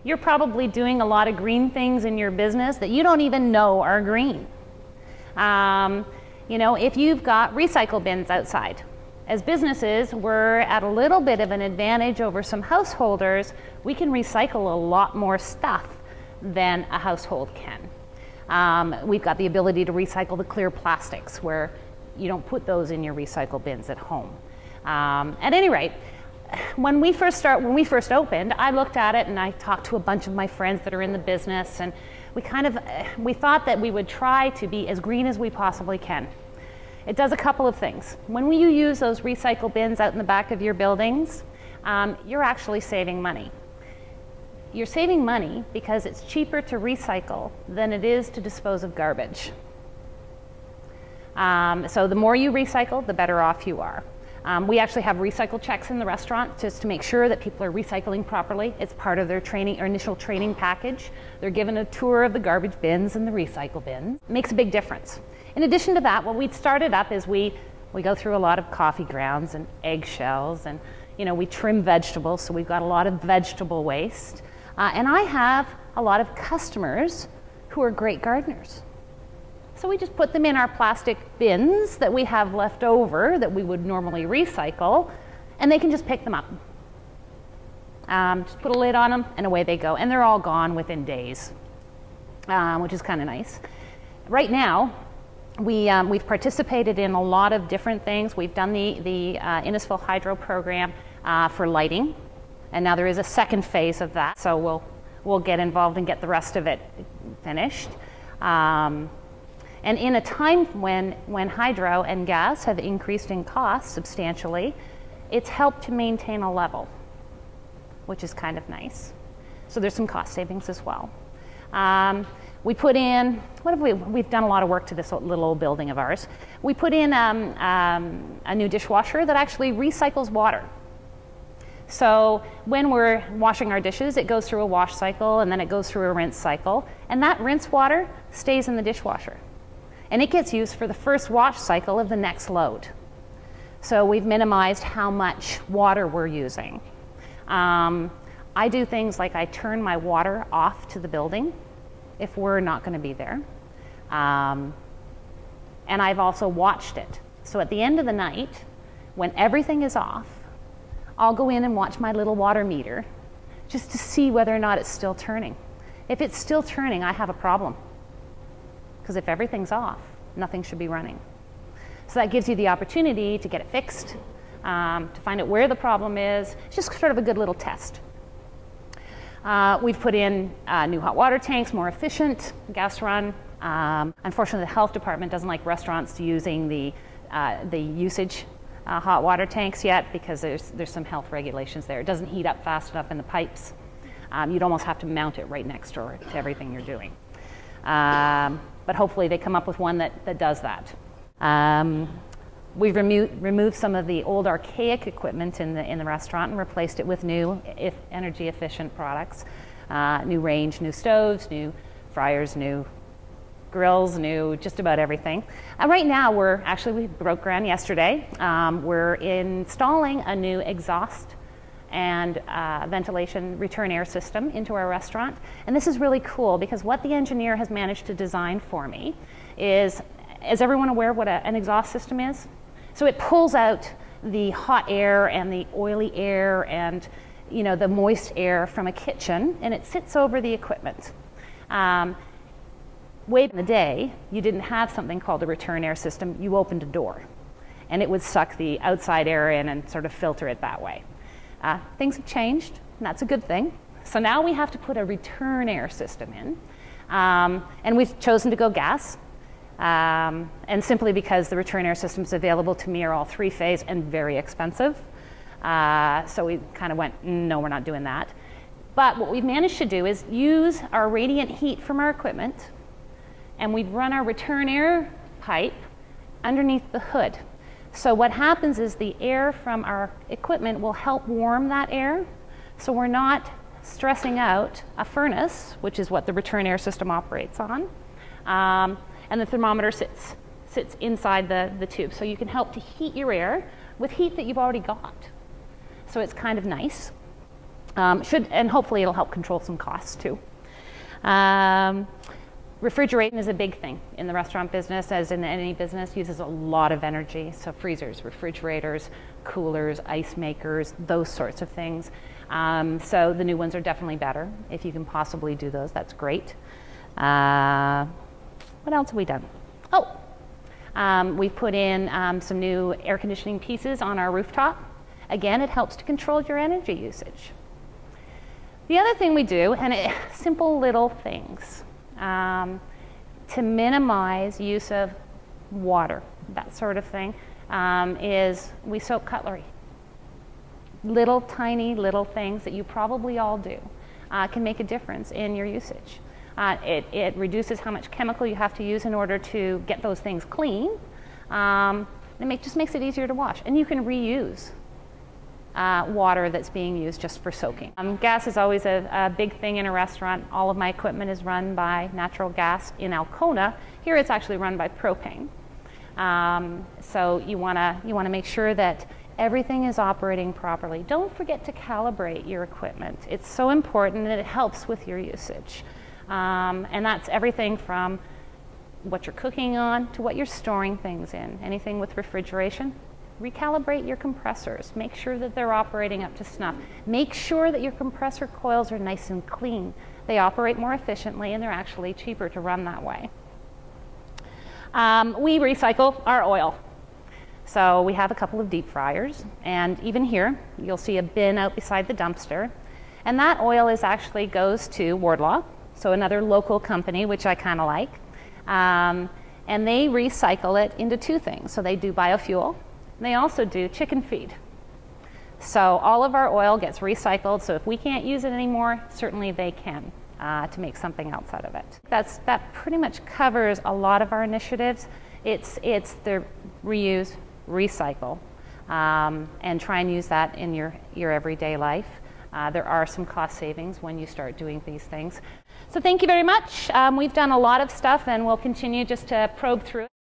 You're probably doing a lot of green things in your business that you don't even know are green. You know, if you've got recycle bins outside, as businesses, we're at a little bit of an advantage over some householders. We can recycle a lot more stuff than a household can. We've got the ability to recycle the clear plastics where you don't put those in your recycle bins at home. At any rate, when we first opened, I looked at it and I talked to a bunch of my friends that are in the business, and we thought that we would try to be as green as we possibly can. It does a couple of things. When you use those recycle bins out in the back of your buildings, you're actually saving money. You're saving money because it's cheaper to recycle than it is to dispose of garbage. So the more you recycle, the better off you are. We actually have recycle checks in the restaurant just to make sure that people are recycling properly. It's part of their training or initial training package. They're given a tour of the garbage bins and the recycle bins. It makes a big difference. In addition to that, what we'd started up is we go through a lot of coffee grounds and eggshells, and we trim vegetables, so we've got a lot of vegetable waste. And I have a lot of customers who are great gardeners. So we just put them in our plastic bins that we have left over that we would normally recycle, and they can just pick them up. Just put a lid on them and away they go. And they're all gone within days, which is kind of nice. Right now, we've participated in a lot of different things. We've done the Innisfil Hydro program for lighting, and now there is a second phase of that, so we'll get involved and get the rest of it finished. And in a time when hydro and gas have increased in cost substantially, it's helped to maintain a level, which is kind of nice. So there's some cost savings as well. We put in, we've done a lot of work to this little old building of ours. We put in a new dishwasher that actually recycles water. So when we're washing our dishes, it goes through a wash cycle and then it goes through a rinse cycle. And that rinse water stays in the dishwasher. And it gets used for the first wash cycle of the next load. So we've minimized how much water we're using. I do things like I turn my water off to the building if we're not going to be there. And I've also watched it. So at the end of the night, when everything is off, I'll go in and watch my little water meter just to see whether or not it's still turning. If it's still turning, I have a problem. Because if everything's off, nothing should be running. So that gives you the opportunity to get it fixed, to find out where the problem is. It's just sort of a good little test. We've put in new hot water tanks, more efficient, gas run. Unfortunately, the health department doesn't like restaurants using the usage hot water tanks yet because there's some health regulations there. It doesn't heat up fast enough in the pipes. You'd almost have to mount it right next door to everything you're doing. But hopefully they come up with one that does that. We've removed some of the old archaic equipment in the restaurant and replaced it with new energy efficient products. New range, new stoves, new fryers, new grills, new just about everything. Right now we broke ground yesterday. We're installing a new exhaust and ventilation return air system into our restaurant. And this is really cool because what the engineer has managed to design for me is everyone aware of what an exhaust system is? So it pulls out the hot air and the oily air and the moist air from a kitchen, and it sits over the equipment. Way in the day, you didn't have something called a return air system. You opened a door, and it would suck the outside air in and sort of filter it that way. Things have changed, and that's a good thing. So now we have to put a return air system in, and we've chosen to go gas. And simply because the return air systems available to me are all three-phase and very expensive. So we kind of went, no, we're not doing that. But what we've managed to do is use our radiant heat from our equipment, and we've run our return air pipe underneath the hood. So what happens is the air from our equipment will help warm that air, so we're not stressing out a furnace, which is what the return air system operates on. And the thermometer sits inside the tube. So you can help to heat your air with heat that you've already got. So it's kind of nice. And hopefully it'll help control some costs too. Refrigeration is a big thing in the restaurant business, as in any business, uses a lot of energy. So freezers, refrigerators, coolers, ice makers, those sorts of things. So the new ones are definitely better. If you can possibly do those, that's great. What else have we done? We've put in some new air conditioning pieces on our rooftop. Again, it helps to control your energy usage. The other thing we do, and simple little things, to minimize use of water, that sort of thing, is we soak cutlery. Little tiny little things that you probably all do can make a difference in your usage. It reduces how much chemical you have to use in order to get those things clean. It just makes it easier to wash, and you can reuse water that's being used just for soaking. Gas is always a big thing in a restaurant. All of my equipment is run by natural gas in Alcona. Here it's actually run by propane. So you want to make sure that everything is operating properly. Don't forget to calibrate your equipment. It's so important, and it helps with your usage. And that's everything from what you're cooking on to what you're storing things in. Anything with refrigeration, recalibrate your compressors. Make sure that they're operating up to snuff. Make sure that your compressor coils are nice and clean. They operate more efficiently, and they're actually cheaper to run that way. We recycle our oil. So we have a couple of deep fryers, and even here you'll see a bin out beside the dumpster, and that oil actually goes to Wardlaw, so another local company, which I kind of like, and they recycle it into two things. So they do biofuel. They also do chicken feed. So all of our oil gets recycled, so if we can't use it anymore, certainly they can to make something else out of it. That pretty much covers a lot of our initiatives. It's the reuse, recycle, and try and use that in your everyday life. There are some cost savings when you start doing these things. So thank you very much. We've done a lot of stuff, and we'll continue just to probe through it.